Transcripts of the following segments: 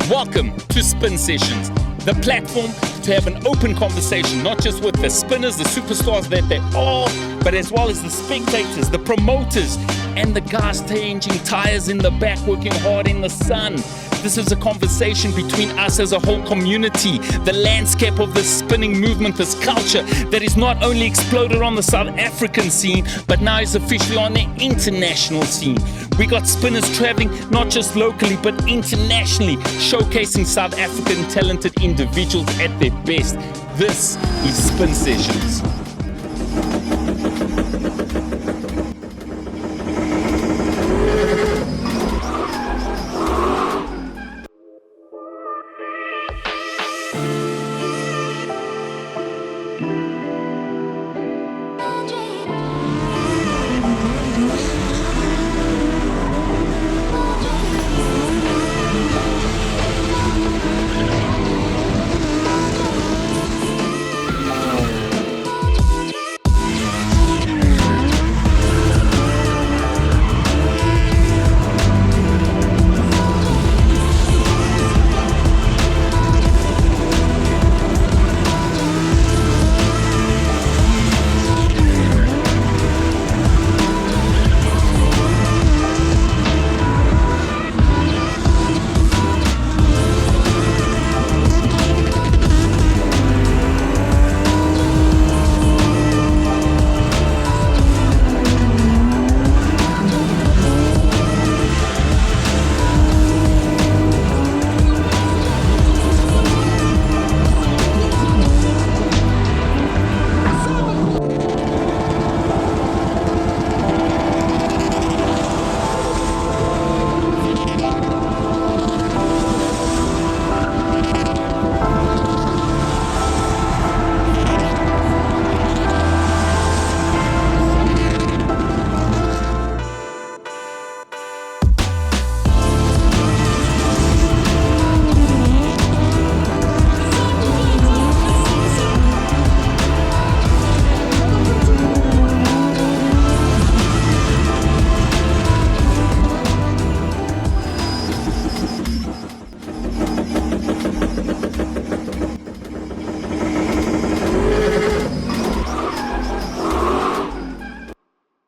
Welcome to Spin Sessions, the platform to have an open conversation, not just with the spinners, the superstars that they are, but as well as the spectators, the promoters, and the guys changing tires in the back, working hard in the sun. This is a conversation between us as a whole community, the landscape of this spinning movement, this culture that is not only exploded on the South African scene, but now is officially on the international scene. We got spinners traveling not just locally, but internationally, showcasing South African talented individuals at their best. This is Spin Sessions.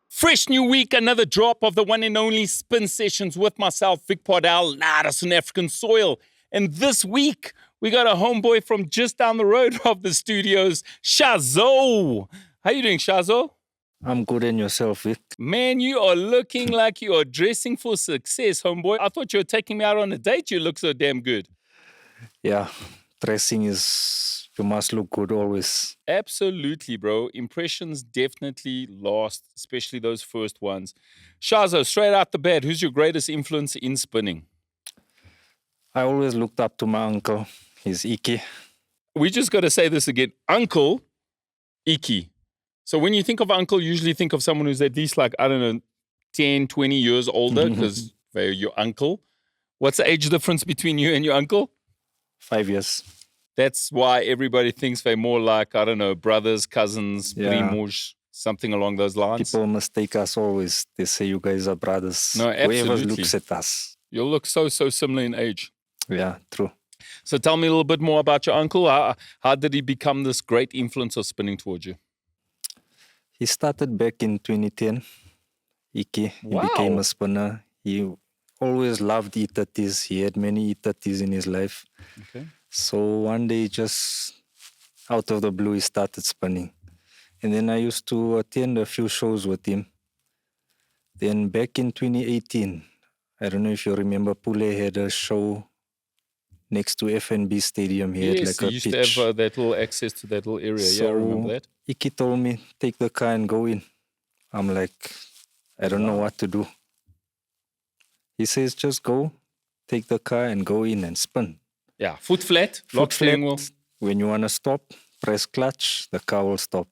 Fresh new week, another drop of the one and only Spin Sessions with myself, Vic Pardell, loudest on African soil. And this week, we got a homeboy from just down the road of the studios, Shazo. How you doing, Shazo? I'm good, and yourself, Vic? Man, you are looking like you are dressing for success, homeboy. I thought you were taking me out on a date. You look so damn good. Yeah, dressing is, you must look good always. Absolutely, bro. Impressions definitely last, especially those first ones. Shazo, straight out the bat, who's your greatest influence in spinning? I always looked up to my uncle. He's Iki. We just got to say this again. Uncle Iki. So when you think of uncle, you usually think of someone who's at least 10, 20 years older because they're your uncle. What's the age difference between you and your uncle? 5 years. That's why everybody thinks they're more like, brothers, cousins, primos, something along those lines. People mistake us always. They say you guys are brothers. No, absolutely. Whoever looks at us. You look so similar in age. Yeah, true. So tell me a little bit more about your uncle. How did he become this great influence of spinning towards you? He started back in 2010. Iki. He became a spinner. He always loved E30s. He had many E30s in his life. Okay. So one day, just out of the blue, he started spinning. And then I used to attend a few shows with him. Then back in 2018, I don't know if you remember, Pule had a show next to FNB Stadium. He had like a used pitch. to have that little access to that little area. So I remember that. Iki told me, take the car and go in. I'm like, I don't know what to do. He says, just go, take the car and go in and spin. Yeah, foot flat, lock steering wheel. When you want to stop, press clutch, the car will stop.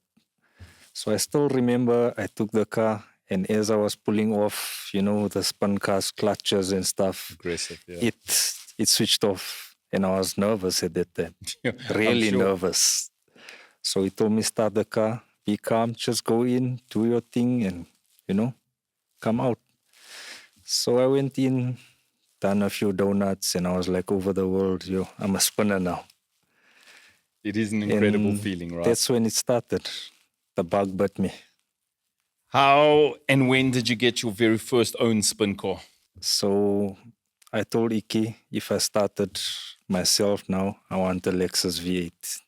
So I still remember I took the car, and as I was pulling off, the spin car's clutches and stuff, aggressive, yeah. It switched off, and I was nervous at that time. Really nervous. So he told me, start the car, be calm, just go in, do your thing, and, come out. So I went in, done a few donuts, and I was like over the world. Yo, I'm a spinner now. It is an incredible And feeling, right? that's when it started. The bug bit me. How and when did you get your very first own spin car? So I told Iki if I started myself now, I want a Lexus V8.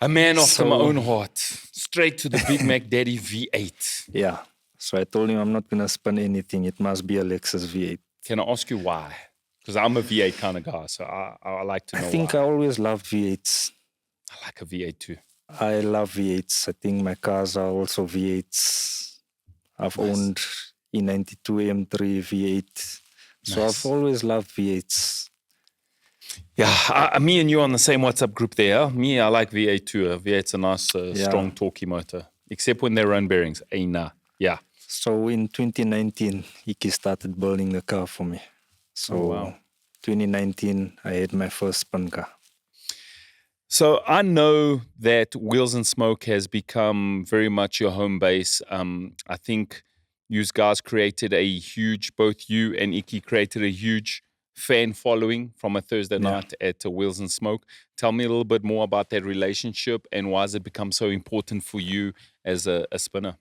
A man after my So- own heart. Straight to the Big Mac Daddy V8. Yeah. So I told him I'm not going to spin anything. It must be a Lexus V8. Can I ask you why? Because I'm a V8 kind of guy, so I like to know I think why. I always loved V8s. I like a V8 too. I love V8s. I think my cars are also V8s. I've Nice. owned E92 M3 V8. So Nice. I've always loved V8s. Yeah, me and you on the same WhatsApp group there. Me, I like V8 too. V8's a nice, Yeah. strong, torquey motor. Except when they run bearings. Nah. Yeah. So in 2019, Iki started building the car for me. So Oh, wow. 2019, I had my first spin car. So I know that Wheels and Smoke has become very much your home base. I think you guys created a huge, both you and Iki created a huge fan following from a Thursday night at Wheels and Smoke. Tell me a little bit more about that relationship and why has it become so important for you as a spinner?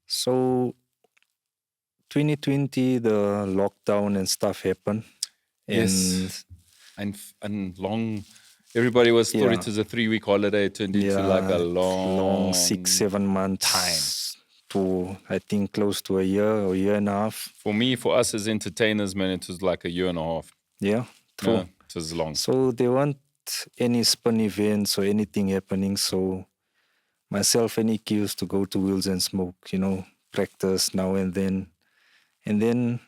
So 2020, the lockdown and stuff happened. Yes. And long, everybody thought Yeah. it was a 3-week holiday. It turned into like a long 6-7 months to, I think, close to a year and a half. For us as entertainers, man, it was like a year and a half. Yeah, true. Yeah, it was long. So there weren't any spin events or anything happening. So myself and Iki used to go to Wheels and Smoke, practice now and then. And then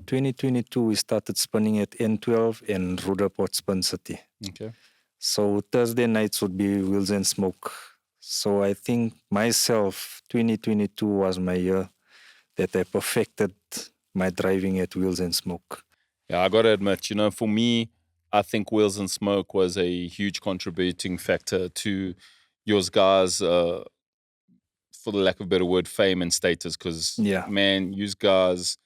2022, we started spinning at N12 and Rudaport Spin City. Okay. So Thursday nights would be Wheels and Smoke. So I think myself, 2022 was my year that I perfected my driving at Wheels and Smoke. Yeah, I got to admit, for me, I think Wheels and Smoke was a huge contributing factor to yours guys, for the lack of a better word, fame and status. Because, man, you guys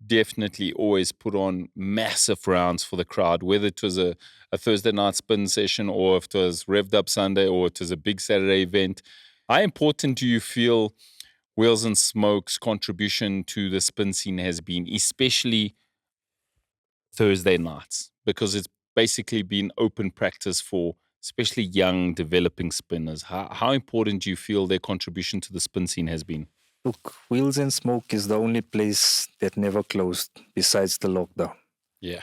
definitely always put on massive rounds for the crowd, whether it was a Thursday night spin session or if it was Revved Up Sunday or it was a big Saturday event. How important do you feel Wheels and Smoke's contribution to the spin scene has been, especially Thursday nights? Because it's basically been open practice for especially young developing spinners. How important do you feel their contribution to the spin scene has been? Look, Wheels and Smoke is the only place that never closed besides the lockdown. Yeah.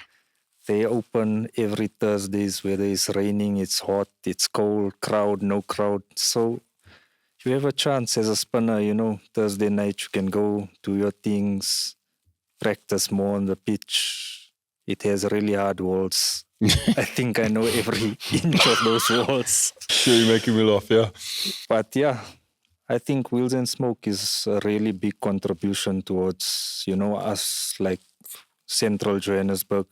They open every Thursdays, whether it's raining, it's hot, it's cold, crowd, no crowd. So you have a chance as a spinner, Thursday night you can go do your things, practice more on the pitch. It has really hard walls. I think I know every inch of those walls. Sure, you're making me laugh, yeah. But yeah, I think Wheels and Smoke is a really big contribution towards, us like Central Johannesburg.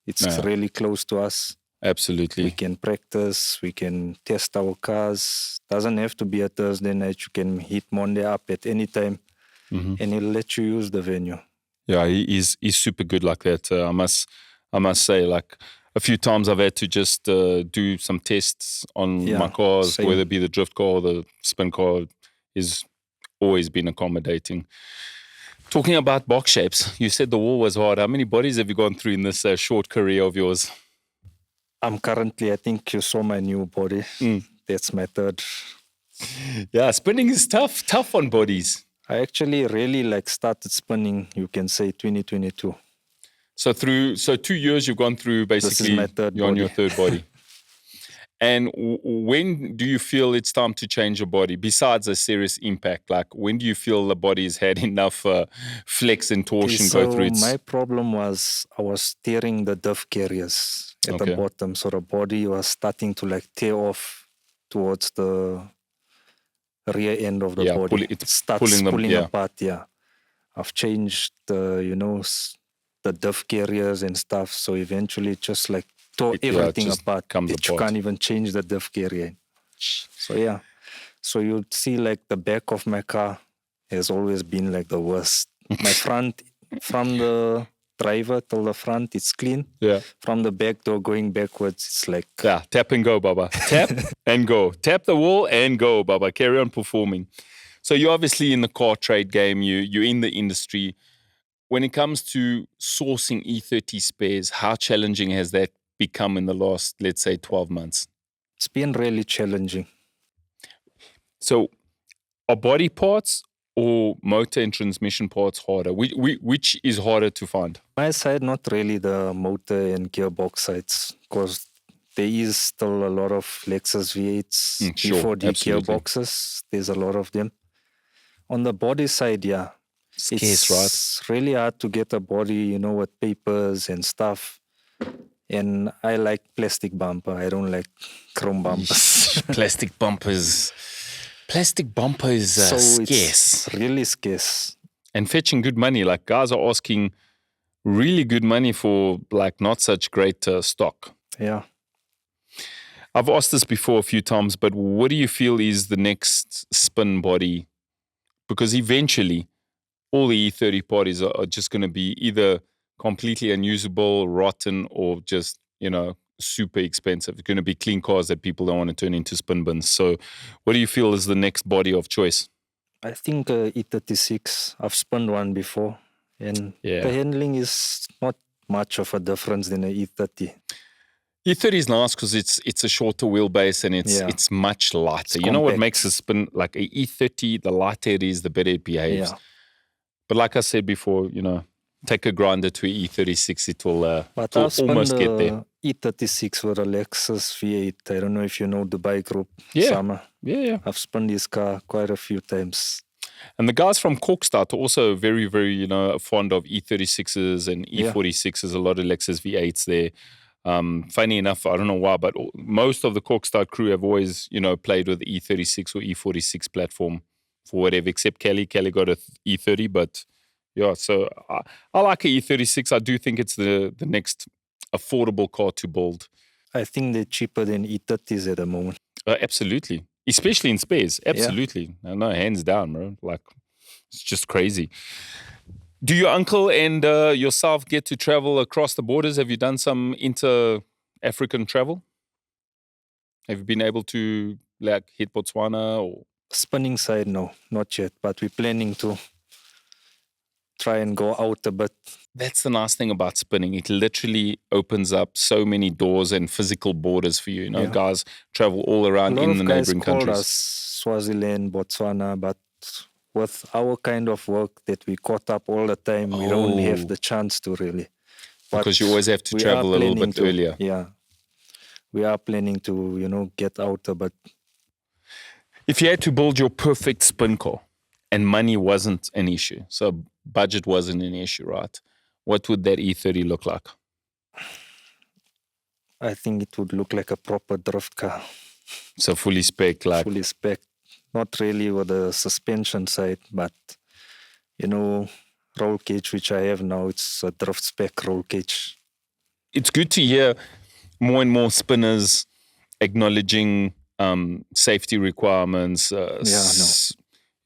It's really close to us. Absolutely. We can practice, we can test our cars. Doesn't have to be a Thursday night. You can hit Monday up at any time and he'll let you use the venue. Yeah, he's super good like that. I must say, like a few times I've had to just do some tests on my cars, whether it be the drift car or the spin car. Is always been accommodating. Talking about box shapes, you said the wall was hard. How many bodies have you gone through in this short career of yours? I'm currently, I think you saw my new body. That's my third. Yeah, spinning is tough on bodies. I actually really started spinning, you can say 2022. So 2 years you've gone through basically. This is my third you're body. on your third body. And when do you feel it's time to change your body? Besides a serious impact, like when do you feel the body's had enough flex and torsion go through its... My problem was I was steering the diff carriers at the bottom. So the body was starting to tear off towards the rear end of the body. It starts pulling apart, I've changed the diff carriers and stuff. So eventually it just tore everything apart. You can't even change the diff carrier. So so you'd see the back of my car has always been the worst. My front, from the driver till the front, it's clean. Yeah. From the back door going backwards, it's like... Yeah, tap and go, Baba. Tap and go. Tap the wall and go, Baba. Carry on performing. So you're obviously in the car trade game. You're in the industry. When it comes to sourcing E30 spares, how challenging has that become in the last, let's say, 12 months? It's been really challenging. So are body parts or motor and transmission parts harder? Which is harder to find? My side, not really the motor and gearbox sides, because there is still a lot of Lexus V8s before the gearboxes. There's a lot of them. On the body side, yeah. Scarce, it's really hard to get a body, with papers and stuff. And I like plastic bumper. I don't like chrome bumpers. Plastic bumpers. Plastic bumpers are so scarce. It's really scarce. And fetching good money. Like, guys are asking really good money for, like, not such great stock. Yeah. I've asked this before a few times, but what do you feel is the next spin body? Because eventually, all the E30 bodies are just going to be either completely unusable, rotten, or just, super expensive. It's going to be clean cars that people don't want to turn into spin bins. So what do you feel is the next body of choice? I think E36. I've spun one before. And the handling is not much of a difference than an E30. E30 is nice because it's a shorter wheelbase and it's much lighter. You know what makes a spin like a E30, the lighter it is, the better it behaves. Yeah. But like I said before, take a grinder to an E36, it will almost get there. E36 with a Lexus V8. I don't know if you know Dubai Group. Yeah. Summer. Yeah. I've spun this car quite a few times. And the guys from Corkstad are also very, very, fond of E36s and E46s, a lot of Lexus V8s there. Funny enough, I don't know why, but most of the Corkstad crew have always, played with the E36 or E46 platform for whatever, except Kelly. Kelly got a E30, but yeah, so I like a E36. I do think it's the next affordable car to build. I think they're cheaper than E30s at the moment. Absolutely. Especially in space. Absolutely. Yeah. No, hands down, bro. Like, it's just crazy. Do your uncle and yourself get to travel across the borders? Have you done some inter-African travel? Have you been able to hit Botswana or? Spinning side, no, not yet. But we're planning to try and go out a bit. That's the nice thing about spinning. It literally opens up so many doors and physical borders for you. Guys travel all around in the neighboring countries. A lot of guys called us Swaziland, Botswana, but with our kind of work that we caught up all the time, we don't have the chance to really. But because you always have to travel a little bit earlier. Yeah. We are planning to, get out a bit. If you had to build your perfect spin car and money wasn't an issue, so budget wasn't an issue, right? What would that E30 look like? I think it would look like a proper drift car. So fully spec, Fully spec. Not really with the suspension side, but, roll cage, which I have now, it's a drift spec roll cage. It's good to hear more and more spinners acknowledging safety requirements,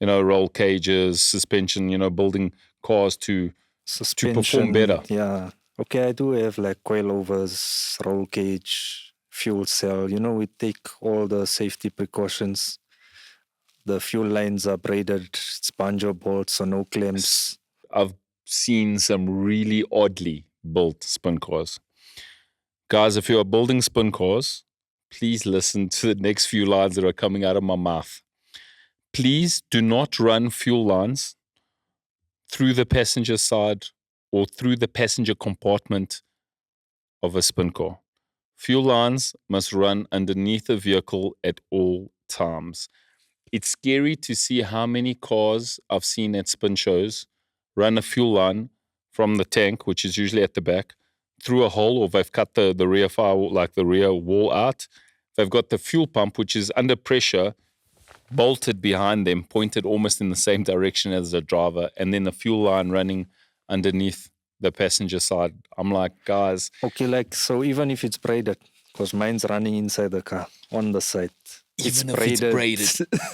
roll cages, suspension, building cars to perform better. Yeah. Okay, I do have coilovers, roll cage, fuel cell. We take all the safety precautions. The fuel lines are braided, it's banjo bolts, so no clamps. I've seen some really oddly built spin cars. Guys, if you are building spin cars, please listen to the next few lines that are coming out of my mouth. Please do not run fuel lines through the passenger side or through the passenger compartment of a spin car. Fuel lines must run underneath the vehicle at all times. It's scary to see how many cars I've seen at spin shows run a fuel line from the tank, which is usually at the back, through a hole, or they've cut the rear the rear wall out. They've got the fuel pump, which is under pressure, bolted behind them, pointed almost in the same direction as the driver, and then the fuel line running underneath the passenger side. I'm like, guys. Okay, so even if it's braided, because mine's running inside the car, on the side. Even if it's braided.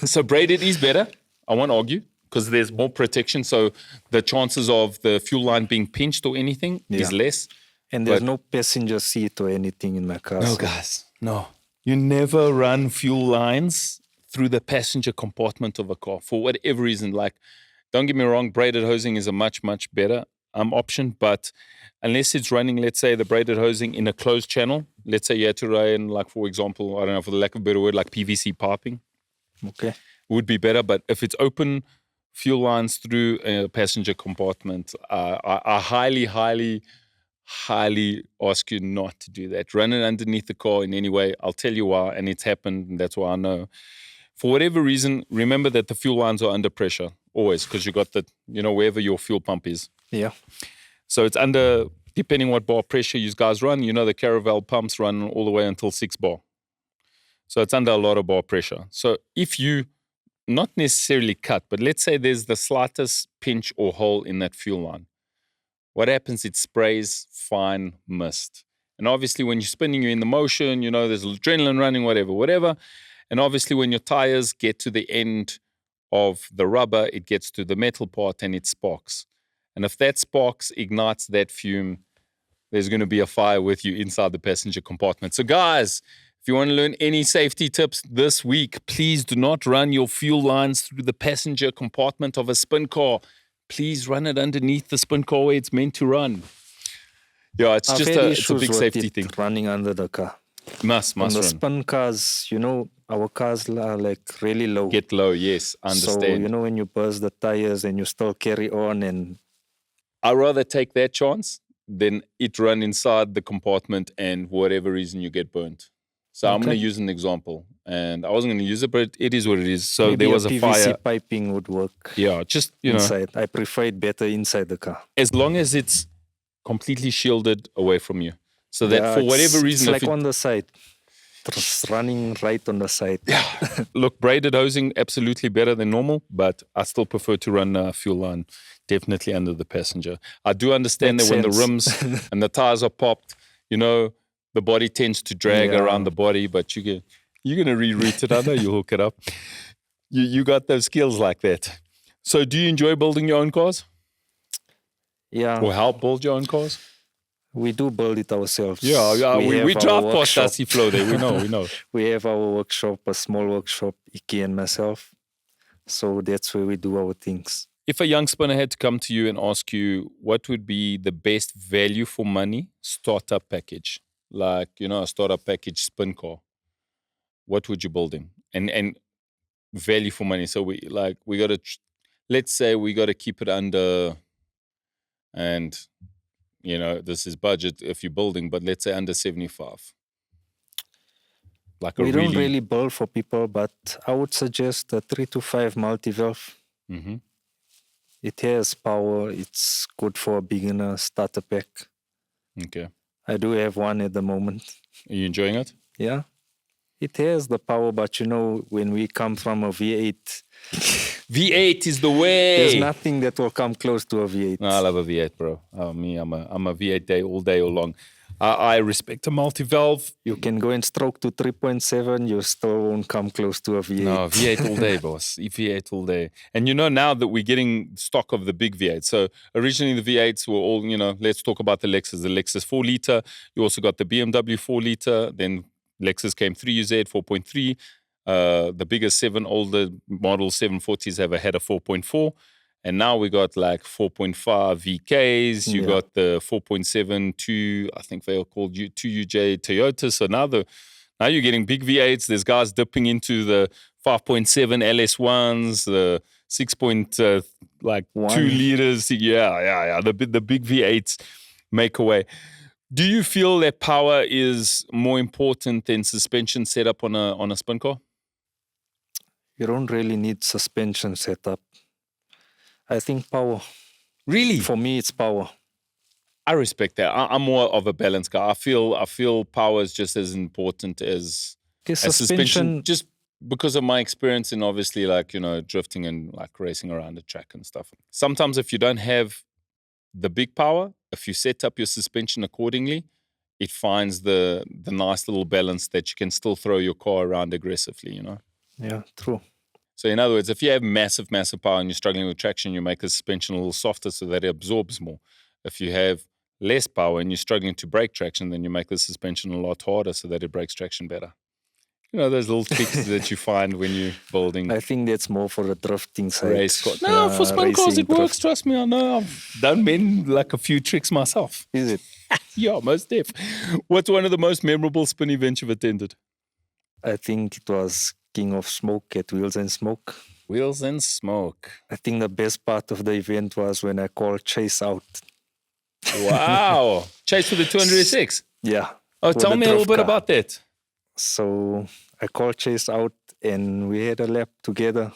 So braided is better. I won't argue. because there's more protection. So the chances of the fuel line being pinched or anything is less. And there's no passenger seat or anything in my car. No, guys, no. You never run fuel lines through the passenger compartment of a car for whatever reason. Like, don't get me wrong, braided hosing is a much, much better option. But unless it's running, let's say, the braided hosing in a closed channel, let's say you had to run, like, for example, I don't know, for the lack of a better word, like PVC piping. Okay. Would be better. But if it's open fuel lines through a passenger compartment, I highly, highly, highly ask you not to do that. Run it underneath the car in any way. I'll tell you why, and it's happened, and that's why I know. For whatever reason, remember that the fuel lines are under pressure, always, because you got the, wherever your fuel pump is. Yeah. So it's under, depending what bar pressure you guys run, the Caravel pumps run all the way until 6 bar. So it's under a lot of bar pressure. So if you, not necessarily cut, but let's say there's the slightest pinch or hole in that fuel line, what happens? It sprays fine mist. And obviously when you're spinning, you're in the motion, there's adrenaline running, whatever. And obviously when your tires get to the end of the rubber, it gets to the metal part and it sparks. And if that sparks ignites that fume, there's going to be a fire with you inside the passenger compartment. So guys, if you want to learn any safety tips this week, please do not run your fuel lines through the passenger compartment of a spin car. Please run it underneath the spin car where it's meant to run. Yeah, it's just it's a big safety thing. Running under the car. Must On the run. spin cars, our cars are like really low. Get low, yes, I understand. So, when you burst the tires and you still carry on, and I'd rather take that chance than it run inside the compartment and for whatever reason you get burnt. So I'm going to use an example. And I wasn't going to use it, but it is what it is. So maybe there was a PVC fire. Piping would work. Yeah, just, inside. I prefer it better inside the car. As long as it's completely shielded away from you. So that for whatever reason. It's like on the side. It's running right on the side. Yeah. Look, braided hosing, absolutely better than normal, but I still prefer to run fuel line definitely under the passenger. I do understand that when the rims and the tires are popped, the body tends to drag around the body, but you're going to reroute it. I know you'll hook it up. You got those skills like that. So do you enjoy building your own cars? Yeah. Or help build your own cars? We do build it ourselves. Yeah, we drive past Dusty Flow there. We know. We have our workshop, a small workshop, Iki and myself. So that's where we do our things. If a young spinner had to come to you and ask you what would be the best value for money startup package, like, a startup package spin car, what would you build him? And value for money. So let's say we got to keep it under, and, this is budget if you're building, but let's say under 75. We don't really build for people, but I would suggest a 3 to 5 multi-valve. Mm-hmm. It has power. It's good for a beginner starter pack. Okay. I do have one at the moment. Are you enjoying it? Yeah. It has the power, but when we come from a V8... V8 is the way. There's nothing that will come close to a V8. No, I love a V8, bro. Me, I'm a V8 day all long. I respect a multi-valve. You can go and stroke to 3.7, you still won't come close to a V8. No, V8 all day, boss. V8 all day. And now that we're getting stock of the big V8. So originally the V8s were all, let's talk about the Lexus. The Lexus 4-liter. You also got the BMW 4-liter. Then Lexus came 3UZ 4.3. The biggest older model 740s have had a 4.4. And now we got like 4.5 VKs. You got the 4.7 2, I think they are called 2UJ Toyota. So now you're getting big V8s. There's guys dipping into the 5.7 LS1s, the 6.2 liters. Yeah. The big V8s make away. Do you feel that power is more important than suspension setup on a spin car? You don't really need suspension setup. I think power. Really? For me, it's power. I respect that. I'm more of a balance guy. I feel power is just as important as suspension. Just because of my experience in obviously drifting and racing around the track and stuff. Sometimes if you don't have the big power, if you set up your suspension accordingly, it finds the nice little balance that you can still throw your car around aggressively, Yeah, true. So in other words, if you have massive power and you're struggling with traction, you make the suspension a little softer so that it absorbs more. If you have less power and you're struggling to break traction, then you make the suspension a lot harder so that it breaks traction better. You know, those little tricks that you find when you're building I think that's more for the drifting side. race cars. No, for spin cars it works. Trust me, I know. I've done like a few tricks myself. Is it? Yeah, most def. What's one of the most memorable spin events you've attended? I think it was King of Smoke at Wheels and Smoke. Wheels and Smoke. I think the best part of the event was when I called Chase out. Wow. Chase with the 206. Yeah. Oh, tell me a little bit about that. So I called Chase out and we had a lap together.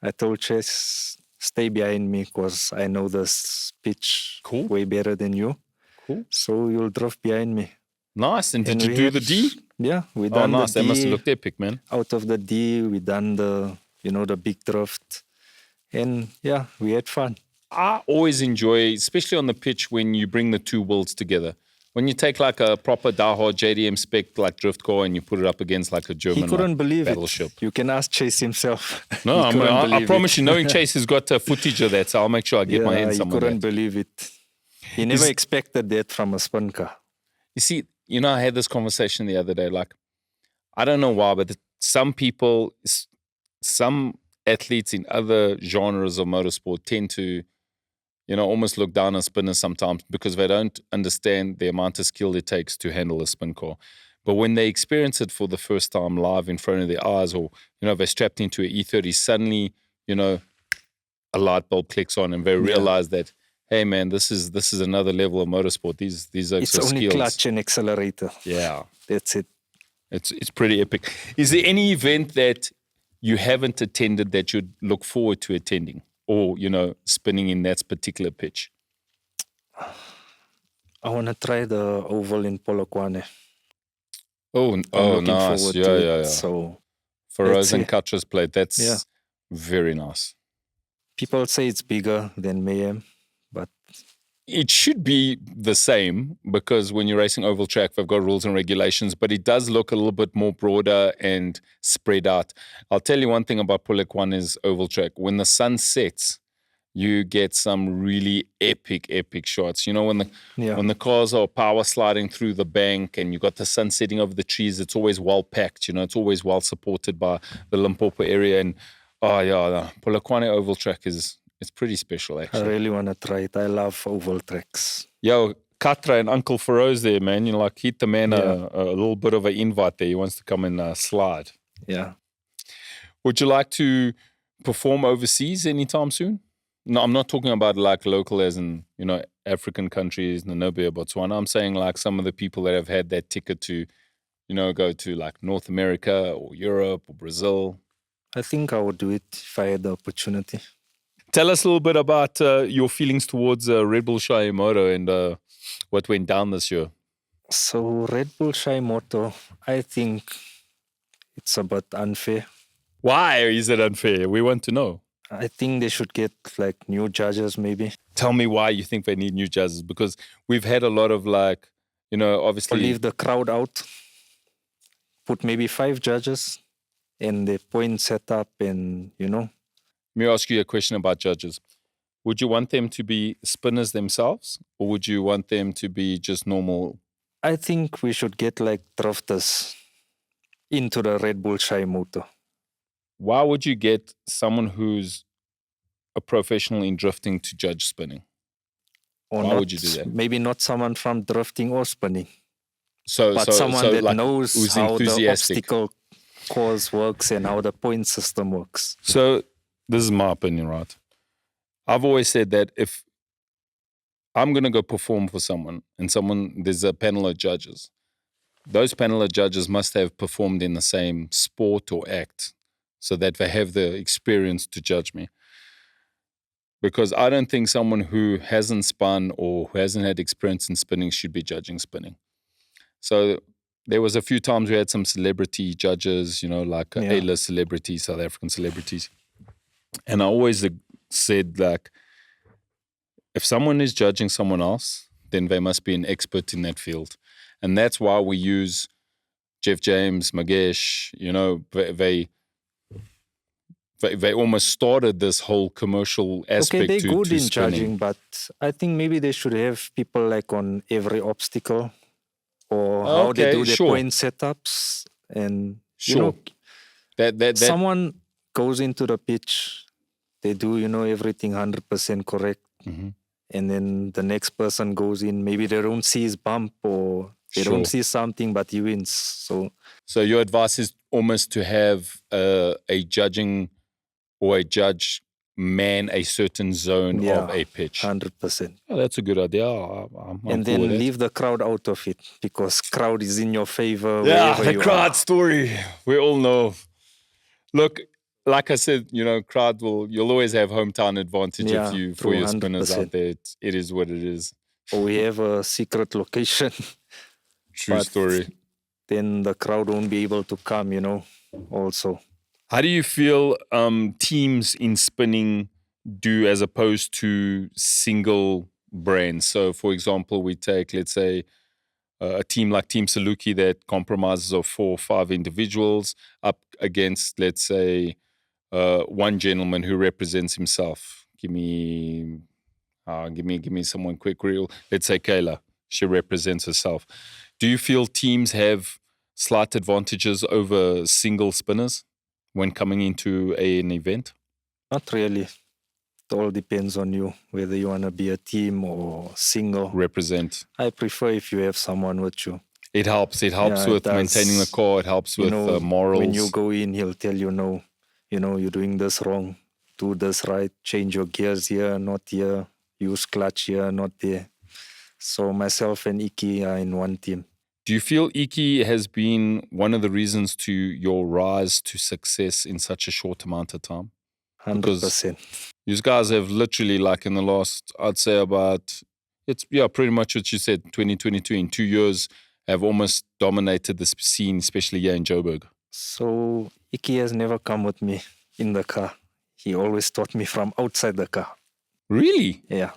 I told Chase, stay behind me because I know this pitch way better than you. Cool. So you'll drift behind me. Nice. And did you do the D? Yeah, we done nice. the D. That must have looked epic, man. Out of the D, we done the big drift. And yeah, we had fun. I always enjoy, especially on the pitch, when you bring the two worlds together. When you take like a proper diehard JDM spec like drift car and you put it up against like a German he couldn't believe battleship. It. You can ask Chase himself. No, I promise you, knowing Chase has got footage of that, so I'll make sure I get my hands somewhere. He couldn't believe it. He never expected that from a spin car. You see, I had this conversation the other day. Like, I don't know why, but some people, some athletes in other genres of motorsport tend to almost look down on spinners sometimes because they don't understand the amount of skill it takes to handle a spin car. But when they experience it for the first time live in front of their eyes, or, they're strapped into an E30, suddenly, a light bulb clicks on and they realize that, hey man, this is another level of motorsport. These are it's skills. It's only clutch and accelerator. Yeah. That's it. It's pretty epic. Is there any event that you haven't attended that you'd look forward to attending? Or, spinning in that particular pitch? I want to try the oval in Polokwane. Oh, nice. Yeah. So, Feroz and Katra's played. That's very nice. People say it's bigger than Mayhem, but it should be the same because when you're racing oval track, they've got rules and regulations, but it does look a little bit more broader and spread out. I'll tell you one thing about Polokwane's oval track. When the sun sets, you get some really epic shots. When the cars are power sliding through the bank and you got the sun setting over the trees, it's always well packed. It's always well supported by the Limpopo area. And the Polokwane oval track it's pretty special, actually. I really want to try it. I love oval tracks. Yo, Katra and Uncle Feroz there, man. Hit the man a little bit of an invite there. He wants to come and slide. Yeah. Would you like to perform overseas anytime soon? No, I'm not talking about like local as in, African countries, Namibia, Botswana. I'm saying like some of the people that have had that ticket to, go to like North America or Europe or Brazil. I think I would do it if I had the opportunity. Tell us a little bit about your feelings towards Red Bull Shimoto and what went down this year. So Red Bull Shimoto, I think it's a bit unfair. Why is it unfair? We want to know. I think they should get like new judges maybe. Tell me why you think they need new judges. Because we've had a lot of like, obviously... Leave the crowd out. Put maybe 5 judges and the point set up and, Let me ask you a question about judges. Would you want them to be spinners themselves or would you want them to be just normal? I think we should get like drifters into the Red Bull Shimoto. Why would you get someone who's a professional in drifting to judge spinning? Or Why not, would you do that? Maybe not someone from drifting or spinning. But someone that like knows how the obstacle course works and how the point system works. So this is my opinion, right? I've always said that if I'm going to go perform for someone and there's a panel of judges, those panel of judges must have performed in the same sport or act so that they have the experience to judge me. Because I don't think someone who hasn't spun or who hasn't had experience in spinning should be judging spinning. So there was a few times we had some celebrity judges, like A-list celebrities, South African celebrities. And I always said, like, if someone is judging someone else, then they must be an expert in that field. And that's why we use Jeff James, Magesh, they almost started this whole commercial aspect Okay, they're to good in spinning. judging, but I think maybe they should have people like on every obstacle or how they Okay, do their sure. point setups. And, Sure. That someone goes into the pitch, they do, everything 100% correct. Mhm. And then the next person goes in, maybe they don't see his bump or they Sure. don't see something, but he wins. So your advice is almost to have a judging or a judge man a certain zone of a pitch. 100%. Oh, that's a good idea. I'm And cool with then that. leave the crowd out of it because crowd is in your favor Yeah, wherever the you crowd are. story. We all know. Look, like I said, crowd you'll always have hometown advantage Yeah, for your 100%. spinners out there. It is what it is. Or we have a secret location. True But story. then the crowd won't be able to come, also. How do you feel teams in spinning do as opposed to single brands? So, for example, we take, let's say, a team like Team Saluki that compromises of 4 or 5 individuals up against, let's say, one gentleman who represents himself. Give me someone quick, real. Let's say Kayla. She represents herself. Do you feel teams have slight advantages over single spinners when coming into an event? Not really. It all depends on you, whether you want to be a team or single. Represent. I prefer if you have someone with you. It helps. It helps with maintaining the car. It helps with morals. When you go in, he'll tell you, no, you're doing this wrong. Do this right. Change your gears here, not here. Use clutch here, not there. So myself and Iki are in one team. Do you feel Iki has been one of the reasons to your rise to success in such a short amount of time? 100%. These guys have literally, like in the last, I'd say pretty much what you said, 2022, in 2 years, have almost dominated the scene, especially here in Joburg. So Iki has never come with me in the car. He always taught me from outside the car. Really? Yeah.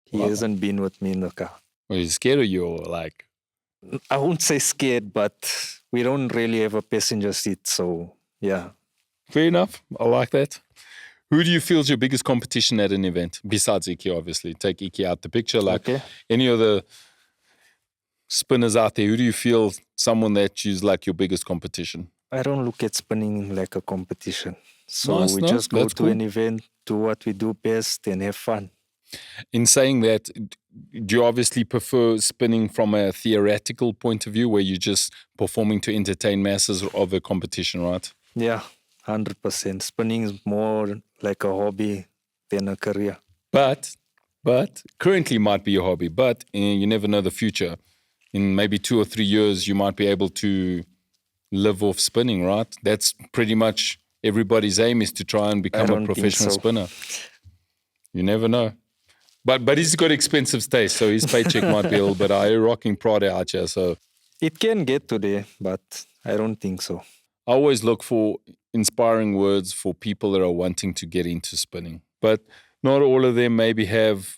He hasn't been with me in the car. Well, he's scared of you, or like? I won't say scared, but we don't really have a passenger seat, so yeah. Fair enough. I like that. Who do you feel is your biggest competition at an event? Besides Iki, obviously. Take Iki out the picture. Like any other spinners out there, who do you feel someone that is like your biggest competition? I don't look at spinning like a competition. So Nice, we just go to an event, do what we do best, and have fun. In saying that, do you obviously prefer spinning from a theoretical point of view where you're just performing to entertain masses of a competition, right? Yeah, 100%. Spinning is more like a hobby than a career. But currently might be your hobby, but you never know the future. In maybe 2 or 3 years, you might be able to live off spinning, right? That's pretty much everybody's aim, is to try and become a professional spinner. You never know. But he's got expensive taste, so his paycheck might be a little bit higher. You're rocking Prada out here, so it can get to there, but I don't think so. I always look for inspiring words for people that are wanting to get into spinning. But not all of them maybe have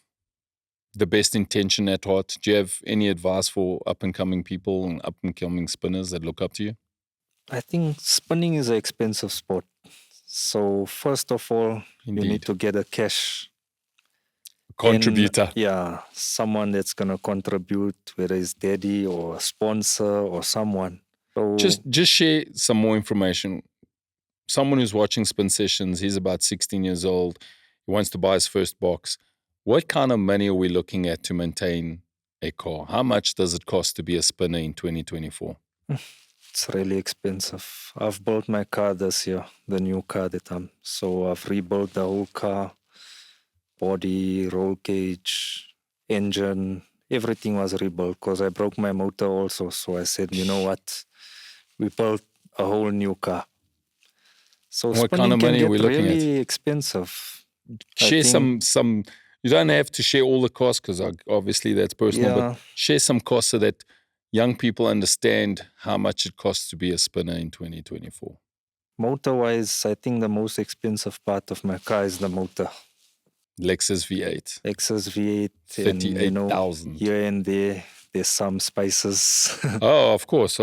the best intention at heart. Do you have any advice for up-and-coming people and up-and-coming spinners that look up to you? I think spinning is an expensive sport. So first of all, you need to get a cash contributor. Someone that's going to contribute, whether it's daddy or a sponsor or someone. So just share some more information. Someone who's watching Spin Sessions, he's about 16 years old. He wants to buy his first box. What kind of money are we looking at to maintain a car? How much does it cost to be a spinner in 2024? It's really expensive. I've built my car this year, the new car so I've rebuilt the whole car. Body, roll cage, engine, everything was rebuilt because I broke my motor also. So I said, you know what? We built a whole new car. So what kind of money are we looking really at? Expensive. Share some. You don't have to share all the costs because obviously that's personal. But share some costs so that young people understand how much it costs to be a spinner in 2024. Motor-wise, I think the most expensive part of my car is the motor. Lexus V8. Lexus V8. 38,000. Here and there's some spices. Oh, of course.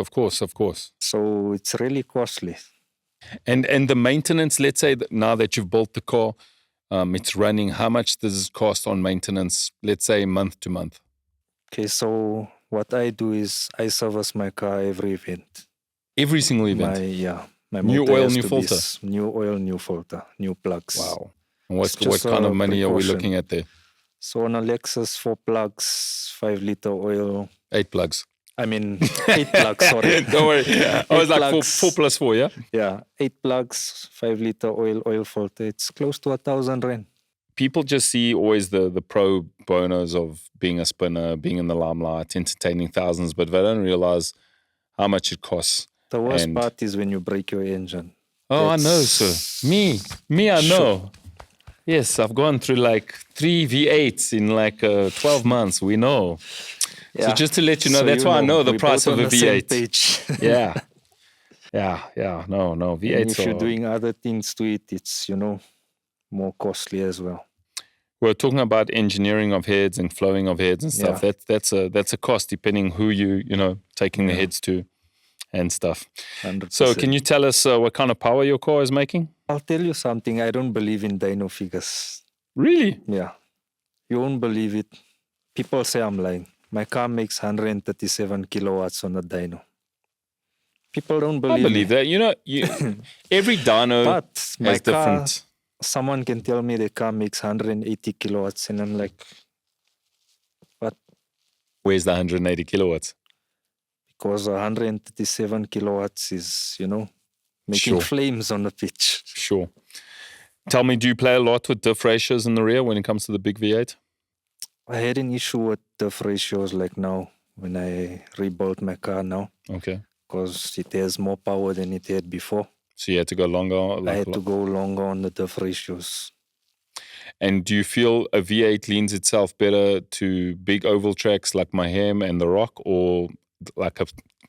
So it's really costly. And the maintenance, let's say that now that you've built the car, it's running, how much does it cost on maintenance, let's say month to month? Okay, so what I do is I service my car every event. Every single event? My New motor oil, has new to be filter? new oil, new filter, new plugs. Wow. And It's what just kind of a money are we precaution. looking at there? So on a Lexus, 4 plugs, 5-liter oil. 8 plugs. I mean, 8 plugs, sorry. Don't worry. I was like plugs. 4 plus 4, yeah? Yeah, 8 plugs, 5-liter oil filter. It's close to 1,000 rand. People just see always the pro bonos of being a spinner, being in the limelight, entertaining thousands, but they don't realize how much it costs. The worst part is when you break your engine. Oh, I know, sir. Me, I know. Yes, I've gone through like 3 V8s in like 12 months. We know. Yeah. So just to let you know, that's why I know the price of a V8. Yeah. No, V8s. And if you're doing other things to it, it's, more costly as well. We're talking about engineering of heads and flowing of heads and stuff. Yeah. That's a cost depending who taking the heads to and stuff. 100%. So can you tell us what kind of power your car is making? I'll tell you something. I don't believe in dyno figures. Really? Yeah. You won't believe it. People say I'm lying. My car makes 137 kilowatts on a dyno. People don't believe I believe me. that. Every dyno But my has car, different. someone can tell me the car makes 180 kilowatts and I'm like, what? Where's the 180 kilowatts? Because 137 kilowatts is, making Sure. flames on the pitch. Sure. Tell me, do you play a lot with diff ratios in the rear when it comes to the big V8? I had an issue with diff ratios like now when I rebuilt my car now Okay. because it has more power than it had before. So you had to go longer? I had to go longer on the diff ratios. And do you feel a V8 leans itself better to big oval tracks like Mayhem and The Rock, or like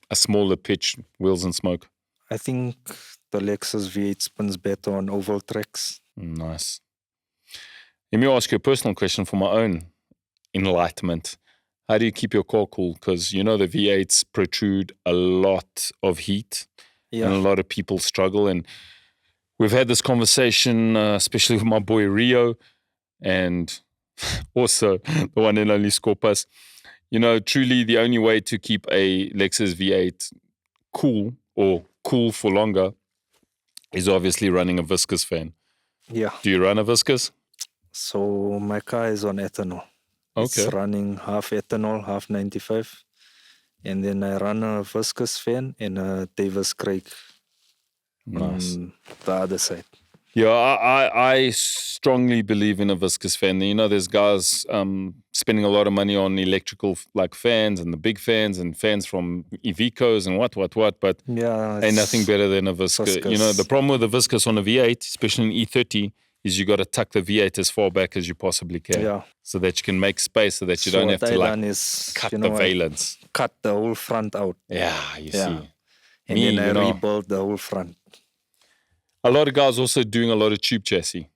a smaller pitch, wheels and smoke? I think the Lexus V8 spins better on oval tracks. Nice. Let me ask you a personal question for my own enlightenment. How do you keep your car cool? Because the V8s protrude a lot of heat and a lot of people struggle. And we've had this conversation, especially with my boy Rio and also the one and only Scorpus. Truly the only way to keep a Lexus V8 cool or cool for longer is obviously running a viscous fan. Yeah. Do you run a viscous? So my car is on ethanol. Okay. It's running half ethanol, half 95. And then I run a viscous fan and a Davis Craig Nice. on the other side. Yeah, I strongly believe in a viscous fan. There's guys spending a lot of money on electrical like fans and the big fans and fans from Evicos and what. But ain't nothing better than a viscous. The problem with the viscous on a V8, especially an E30, is you got to tuck the V8 as far back as you possibly can. Yeah. So that you can make space, so that you don't have to cut the valence. Cut the whole front out. Yeah, you see. And then I rebuilt the whole front. A lot of guys also doing a lot of tube chassis.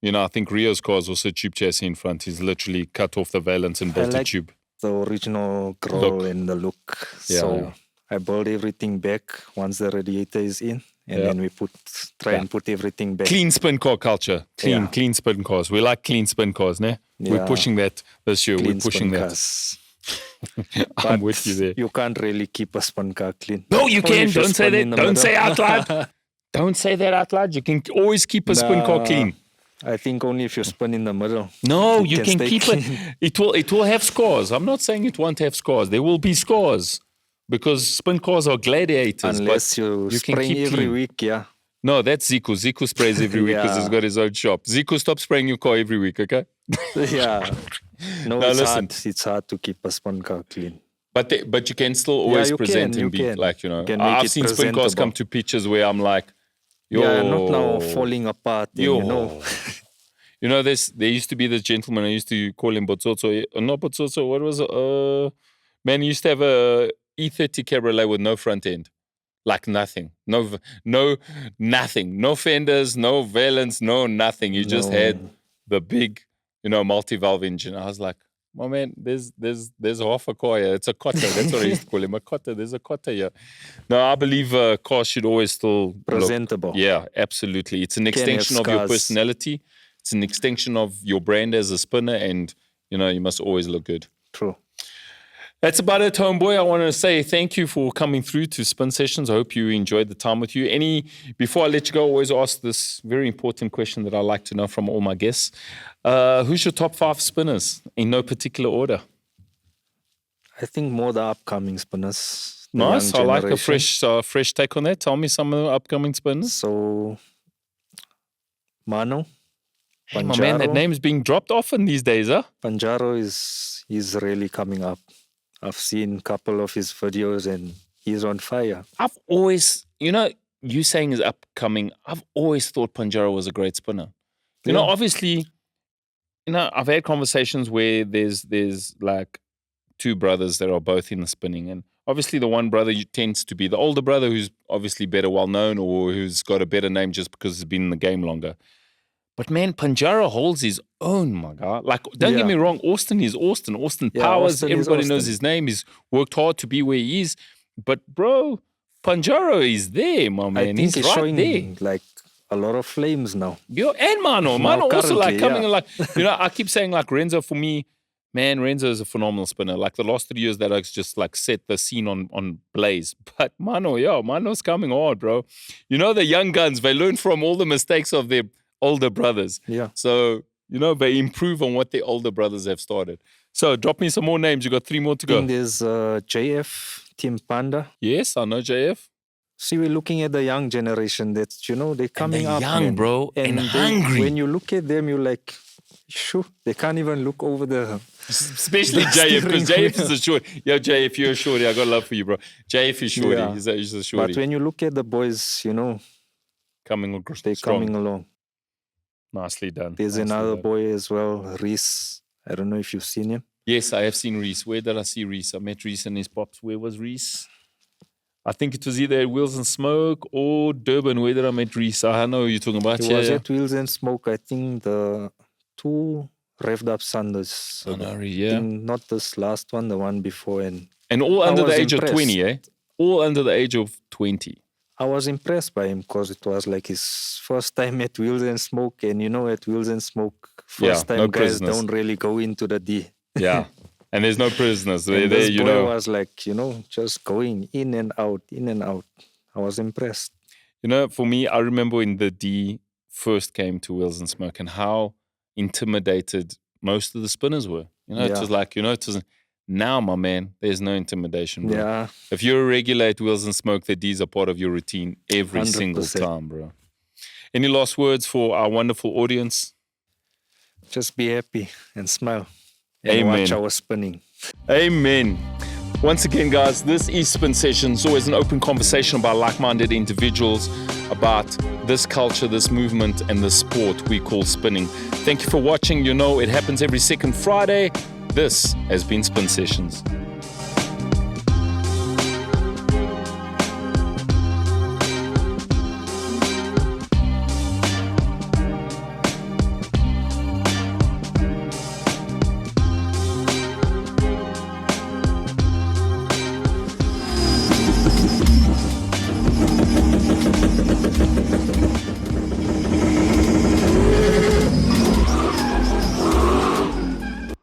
I think Rio's car is also tube chassis in front. He's literally cut off the valence and built a tube. The original grille and the look. Yeah, so I built everything back once the radiator is in. And then we try and put everything back. Clean spin car culture. Clean spin cars. We like clean spin cars, ne? Yeah. We're pushing that this year. We're pushing that. I'm with you there. You can't really keep a spin car clean. No, you can. Don't say that. Don't say out loud. Don't say that out loud. You can always keep a spin car clean. I think only if you spin in the middle. No, you can keep it. It will have scores. I'm not saying it won't have scores. There will be scores. Because spin cars are gladiators. Unless you spray every week, yeah. No, that's Zico. Zico sprays every week because he's got his own shop. Zico, stop spraying your car every week, okay? Yeah. No, it's hard to keep a spin car clean. But you can still always present and be like, I've seen spin cars come to pitches where I'm like, not now falling apart. There used to be this gentleman, I used to call him Botsotso. Not Botsotso, what was it? Man, he used to have a E30 Cabriolet with no front end. Like nothing. No nothing. No fenders, no valence, no nothing. You just had the big, multi-valve engine. I was like, My man, there's half a car here. It's a cotta. That's what I used to call him. A cotta. There's a cotta here. No, I believe cars should always still Presentable. Yeah, absolutely. It's an Can have extension of your scars. personality. It's an extension of your brand as a spinner, and you must always look good. True. That's about it, homeboy. I want to say thank you for coming through to Spin Sessions. I hope you enjoyed the time with you. Before I let you go, I always ask this very important question that I like to know from all my guests. Who's your top 5 spinners in no particular order? I think more the upcoming spinners. the Nice. I young like a generation. fresh take on that. Tell me some of the upcoming spinners. So, Mano, Hey, my man, that Panjaro. name's being dropped often these days, huh? Panjaro is really coming up. I've seen a couple of his videos and he's on fire. I've always, you saying is upcoming. I've always thought Panjaro was a great spinner. Yeah. Obviously, I've had conversations where there's like 2 brothers that are both in the spinning, and obviously the one brother tends to be the older brother who's obviously better well known or who's got a better name just because he's been in the game longer. But man, Panjaro holds his own, my guy. Like, don't get me wrong, Austin is Austin. Austin Yeah, Powers, Austin is everybody knows Austin. his name. He's worked hard to be where he is. But bro, Panjaro is there, my man. I think he's he's right showing there. like a lot of flames now. And Mano. Now Mano also like currently, coming yeah. like, I keep saying like Renzo for me, man, Renzo is a phenomenal spinner. Like the last 3 years that I just like set the scene on blaze. But Mano's coming hard, bro. The young guns, they learn from all the mistakes of their older brothers. Yeah. So, they improve on what their older brothers have started. So drop me some more names. You got 3 more to I go. think there's JF, Team Panda. Yes, I know JF. See, we're looking at the young generation that, they're coming they're up. young, man. bro, and they- hungry. When you look at them, you're like, shoo, they can't even look over the... Especially The JF, because steering JF is a short. Yo, JF, you're a shorty. I got love for you, bro. JF is shorty. Yeah. He's a shorty. But when you look at the boys, Coming they're strong. coming along. Nicely done. There's Nicely another done. boy as well, Reese. I don't know if you've seen him. Yes, I have seen Reese. Where did I see Reese? I met Reese and his pops. Where was Reese? I think it was either at Wheels and Smoke or Durban. Where did I meet Reese? I know who you're talking about. He was at Wheels and Smoke, I think the 2 revved up Sanders. I know, I yeah. think not this last one, the one before. And And all I under the was age of impressed. 20, eh? All under the age of 20. I was impressed by him because it was like his first time at Wheels and Smoke. And at Wheels and Smoke, first time no guys prisoners. don't really go into the D. Yeah. And there's no prisoners. They're And there, this boy was like, just going in and out, in and out. I was impressed. For me, I remember when the D first came to Wheels and Smoke and how intimidated most of the spinners were. It Yeah. was like, it was now, my man, there's no intimidation, bro. Yeah, If you're a regular at Wheels and Smoke, the D's are part of your routine every single 100%. time, bro. Any last words for our wonderful audience? just be happy and smile. And Amen. watch our spinning. Amen. Once again, guys, this is Spin Sessions, always an open conversation about like-minded individuals, about this culture, this movement, and the sport we call spinning. Thank you for watching. It happens every second Friday. This has been Spin Sessions.